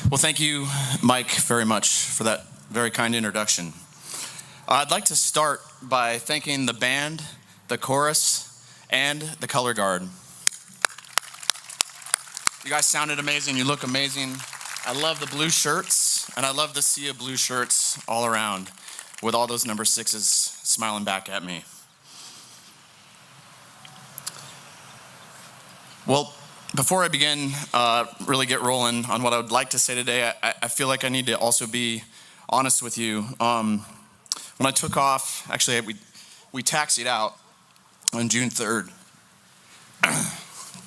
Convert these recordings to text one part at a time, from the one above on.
Well, thank you, Mike, very much for that very kind introduction. I'd like to start by thanking the band, the chorus, and the color guard. You guys sounded amazing. You look amazing. I love the blue shirts, and I love the sea of blue shirts all around with all those number 6s smiling back at me. Well, before I begin, really get rolling on what I would like to say today, I feel like I need to also be honest with you. When I took off, actually, we taxied out on June 3rd.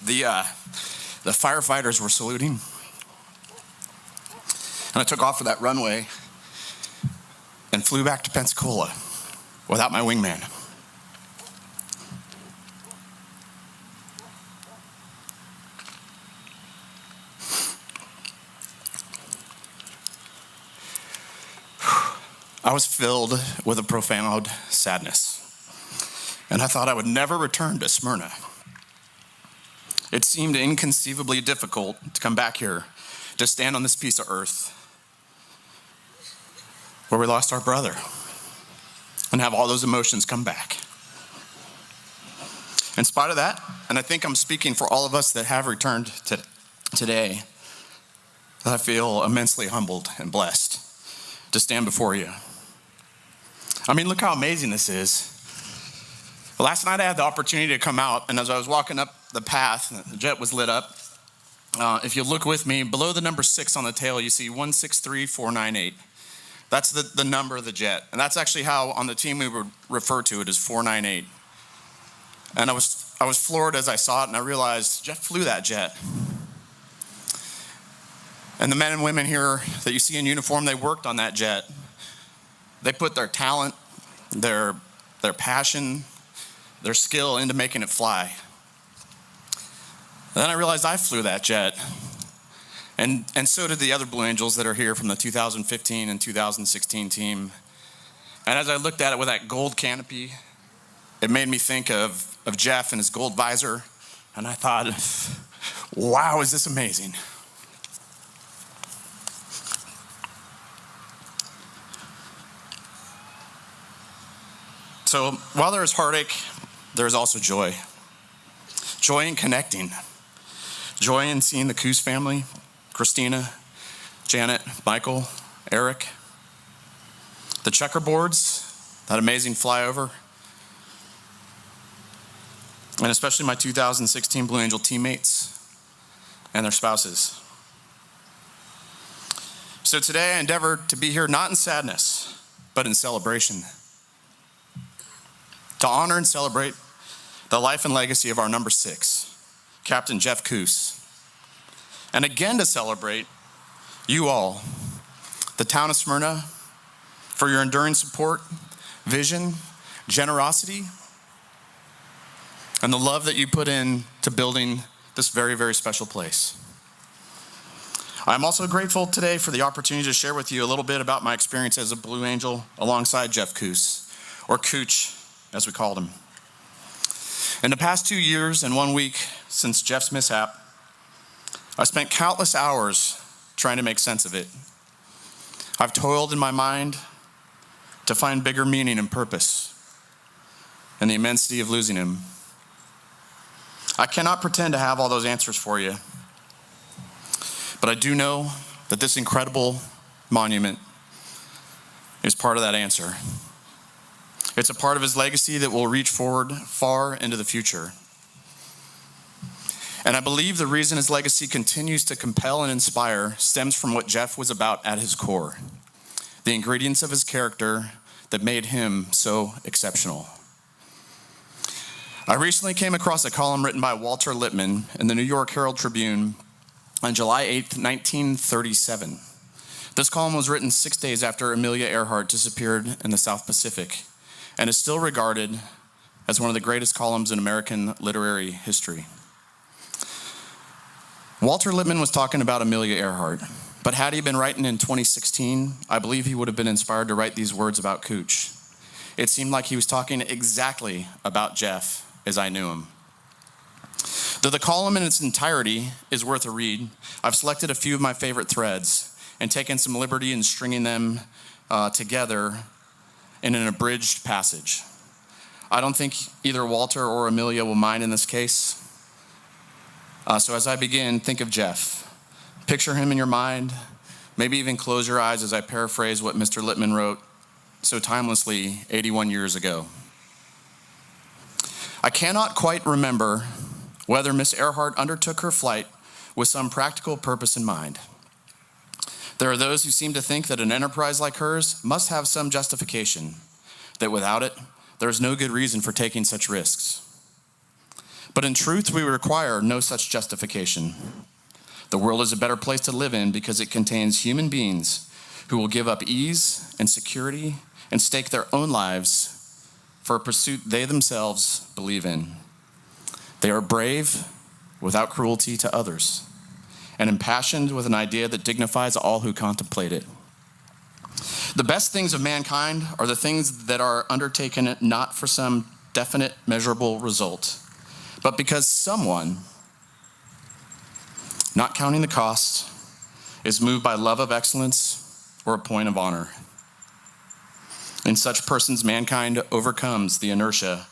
The firefighters were saluting, and I took off for that runway and flew back to Pensacola without my wingman. I was filled with a profound sadness, and I thought I would never return to Smyrna. It seemed inconceivably difficult to come back here, to stand on this piece of earth where we lost our brother, and have all those emotions come back. In spite of that, and I think I'm speaking for all of us that have returned today, I feel immensely humbled and blessed to stand before you. I mean, look how amazing this is. Last night I had the opportunity to come out, and as I was walking up the path, the jet was lit up. If you look with me, below the number 6 on the tail, you see 163498. That's the number of the jet. And that's actually how on the team we would refer to it as 498. And I was floored as I saw it, and I realized Jeff flew that jet. And the men and women here that you see in uniform, they worked on that jet. They put their talent, their passion, their skill into making it fly. And then I realized I flew that jet. And so did the other Blue Angels that are here from the 2015 and 2016 team. And as I looked at it with that gold canopy, it made me think of Jeff and his gold visor. And I thought, wow, is this amazing? So while there is heartache, there is also joy. Joy in connecting. Joy in seeing the Kuss family, Christina, Janet, Michael, Eric. The checkerboards, that amazing flyover. And especially my 2016 Blue Angel teammates and their spouses. So today I endeavor to be here not in sadness, but in celebration. To honor and celebrate the life and legacy of our number 6, Captain Jeff Kuss. And again to celebrate you all, the town of Smyrna, for your enduring support, vision, generosity, and the love that you put in to building this very, very special place. I'm also grateful today for the opportunity to share with you a little bit about my experience as a Blue Angel alongside Jeff Kuss, or Cooch, as we called him. In the past 2 years and 1 week since Jeff's mishap, I spent countless hours trying to make sense of it. I've toiled in my mind to find bigger meaning and purpose in the immensity of losing him. I cannot pretend to have all those answers for you, but I do know that this incredible monument is part of that answer. It's a part of his legacy that will reach forward far into the future. And I believe the reason his legacy continues to compel and inspire stems from what Jeff was about at his core, the ingredients of his character that made him so exceptional. I recently came across a column written by Walter Lippmann in the New York Herald Tribune on July 8th, 1937. This column was written 6 days after Amelia Earhart disappeared in the South Pacific, and is still regarded as one of the greatest columns in American literary history. Walter Lippmann was talking about Amelia Earhart, but had he been writing in 2016, I believe he would have been inspired to write these words about Cooch. It seemed like he was talking exactly about Jeff as I knew him. Though the column in its entirety is worth a read, I've selected a few of my favorite threads and taken some liberty in stringing them together in an abridged passage. I don't think either Walter or Amelia will mind in this case. So as I begin, think of Jeff. Picture him in your mind. Maybe even close your eyes as I paraphrase what Mr. Littman wrote so timelessly 81 years ago. I cannot quite remember whether Miss Earhart undertook her flight with some practical purpose in mind. There are those who seem to think that an enterprise like hers must have some justification, that without it, there is no good reason for taking such risks. But in truth, we require no such justification. The world is a better place to live in because it contains human beings who will give up ease and security and stake their own lives for a pursuit they themselves believe in. They are brave without cruelty to others and impassioned with an idea that dignifies all who contemplate it. The best things of mankind are the things that are undertaken not for some definite, measurable result, but because someone, not counting the cost, is moved by love of excellence or a point of honor. In such persons, mankind overcomes the inertia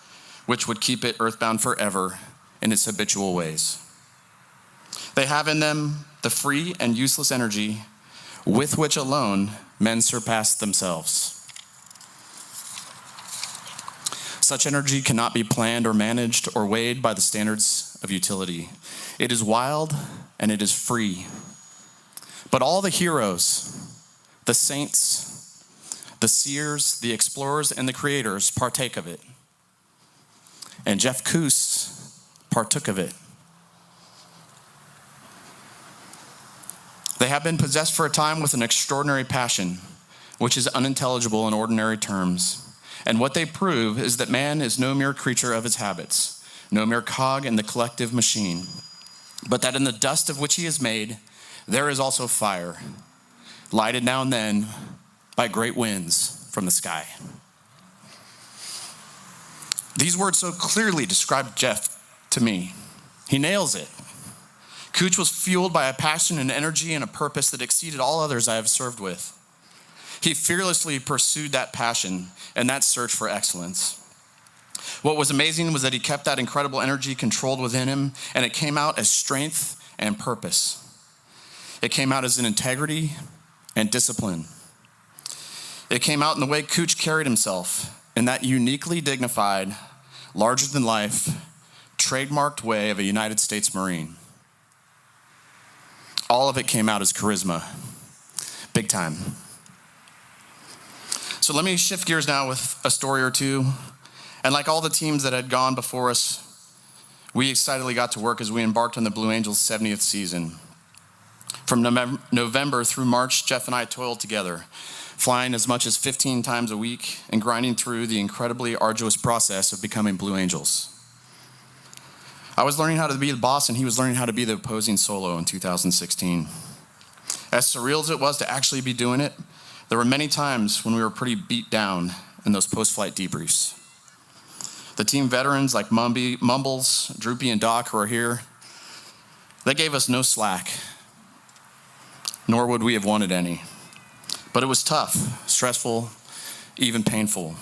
which would keep it earthbound forever in its habitual ways. They have in them the free and useless energy with which alone men surpass themselves. Such energy cannot be planned or managed or weighed by the standards of utility. It is wild and it is free. But all the heroes, the saints, the seers, the explorers, and the creators partake of it. And Jeff Kuss partook of it. They have been possessed for a time with an extraordinary passion, which is unintelligible in ordinary terms. And what they prove is that man is no mere creature of his habits, no mere cog in the collective machine, but that in the dust of which he is made, there is also fire, lighted now and then by great winds from the sky. These words so clearly describe Jeff to me. He nails it. Cooch was fueled by a passion and energy and a purpose that exceeded all others I have served with. He fearlessly pursued that passion and that search for excellence. What was amazing was that he kept that incredible energy controlled within him, and it came out as strength and purpose. It came out as an integrity and discipline. It came out in the way Cooch carried himself, in that uniquely dignified, larger-than-life, trademarked way of a United States Marine. All of it came out as charisma, big time. So let me shift gears now with a story or two. And like all the teams that had gone before us, we excitedly got to work as we embarked on the Blue Angels' 70th season. From November through March, Jeff and I toiled together, flying as much as 15 times a week and grinding through the incredibly arduous process of becoming Blue Angels. I was learning how to be the boss, and he was learning how to be the opposing solo in 2016. As surreal as it was to actually be doing it, there were many times when we were pretty beat down in those post-flight debriefs. The team veterans like Mumbles, Droopy, and Doc, who are here, they gave us no slack, nor would we have wanted any. But it was tough, stressful, even painful.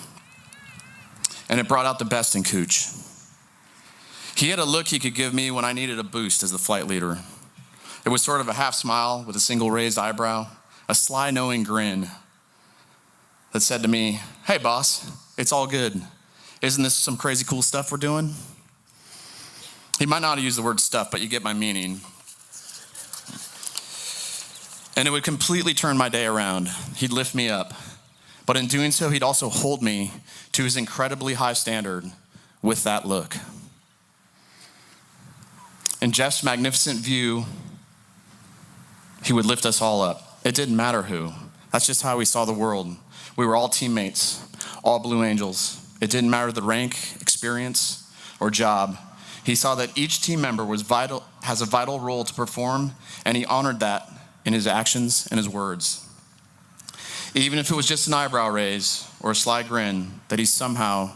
And it brought out the best in Cooch. He had a look he could give me when I needed a boost as the flight leader. It was sort of a half smile with a single raised eyebrow, a sly knowing grin that said to me, "Hey boss, it's all good. Isn't this some crazy cool stuff we're doing?" He might not have used the word stuff, but you get my meaning. And it would completely turn my day around. He'd lift me up. But in doing so, he'd also hold me to his incredibly high standard with that look. In Jeff's magnificent view, he would lift us all up. It didn't matter who. That's just how we saw the world. We were all teammates, all Blue Angels. It didn't matter the rank, experience, or job. He saw that each team member has a vital role to perform, and he honored that in his actions and his words. Even if it was just an eyebrow raise or a sly grin that he somehow,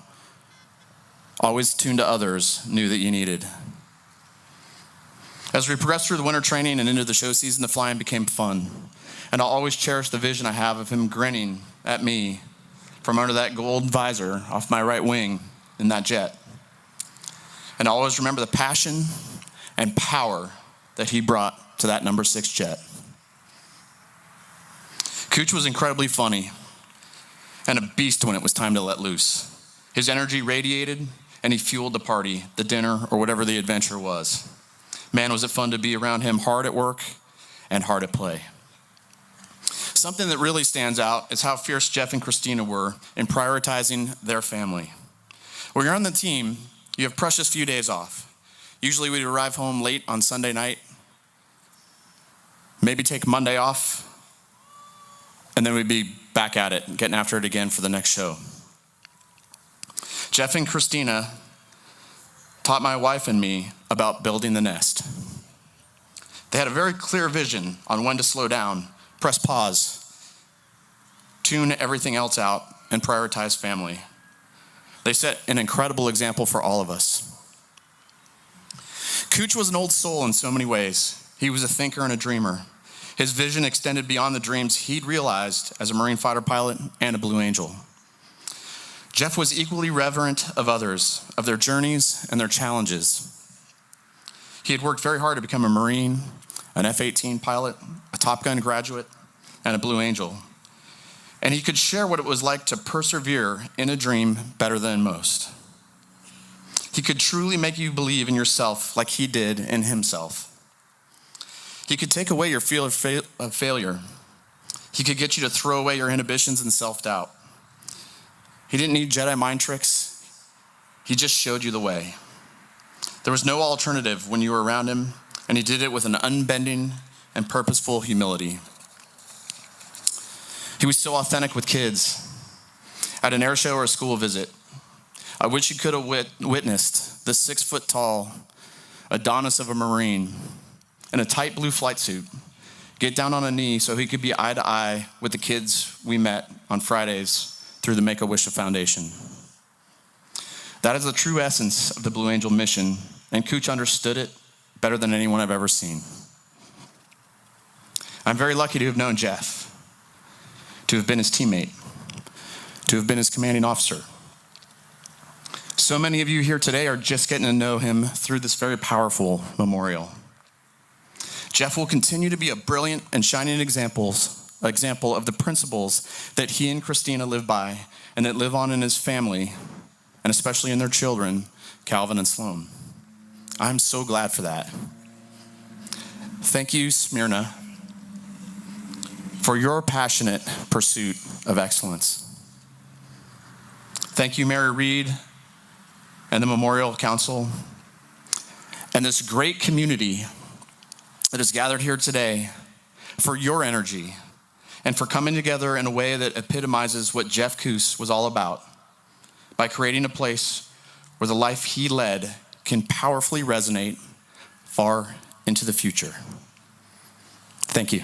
always tuned to others, knew that you needed. As we progressed through the winter training and into the show season, the flying became fun. And I'll always cherish the vision I have of him grinning at me from under that gold visor off my right wing in that jet. And I'll always remember the passion and power that he brought to that number 6 jet. Cooch was incredibly funny and a beast when it was time to let loose. His energy radiated, and he fueled the party, the dinner, or whatever the adventure was. Man, was it fun to be around him, hard at work and hard at play. Something that really stands out is how fierce Jeff and Christina were in prioritizing their family. When you're on the team, you have precious few days off. Usually we'd arrive home late on Sunday night, maybe take Monday off, and then we'd be back at it, getting after it again for the next show. Jeff and Christina taught my wife and me about building the nest. They had a very clear vision on when to slow down, press pause, tune everything else out, and prioritize family. They set an incredible example for all of us. Cooch was an old soul in so many ways. He was a thinker and a dreamer. His vision extended beyond the dreams he'd realized as a Marine fighter pilot and a Blue Angel. Jeff was equally reverent of others, of their journeys and their challenges. He had worked very hard to become a Marine, an F-18 pilot, a Top Gun graduate, and a Blue Angel. And he could share what it was like to persevere in a dream better than most. He could truly make you believe in yourself like he did in himself. He could take away your fear of failure. He could get you to throw away your inhibitions and self-doubt. He didn't need Jedi mind tricks. He just showed you the way. There was no alternative when you were around him, and he did it with an unbending and purposeful humility. He was so authentic with kids. At an air show or a school visit, I wish you could have witnessed the 6-foot-tall Adonis of a Marine in a tight blue flight suit get down on a knee so he could be eye to eye with the kids we met on Fridays through the Make-A-Wish Foundation. That is the true essence of the Blue Angel mission, and Cooch understood it better than anyone I've ever seen. I'm very lucky to have known Jeff, to have been his teammate, to have been his commanding officer. So many of you here today are just getting to know him through this very powerful memorial. Jeff will continue to be a brilliant and shining example of the principles that he and Christina live by and that live on in his family, and especially in their children, Calvin and Sloan. I'm so glad for that. Thank you, Smyrna, for your passionate pursuit of excellence. Thank you, Mary Reed and the Memorial Council and this great community that is gathered here today for your energy and for coming together in a way that epitomizes what Jeff Kuss was all about by creating a place where the life he led can powerfully resonate far into the future. Thank you.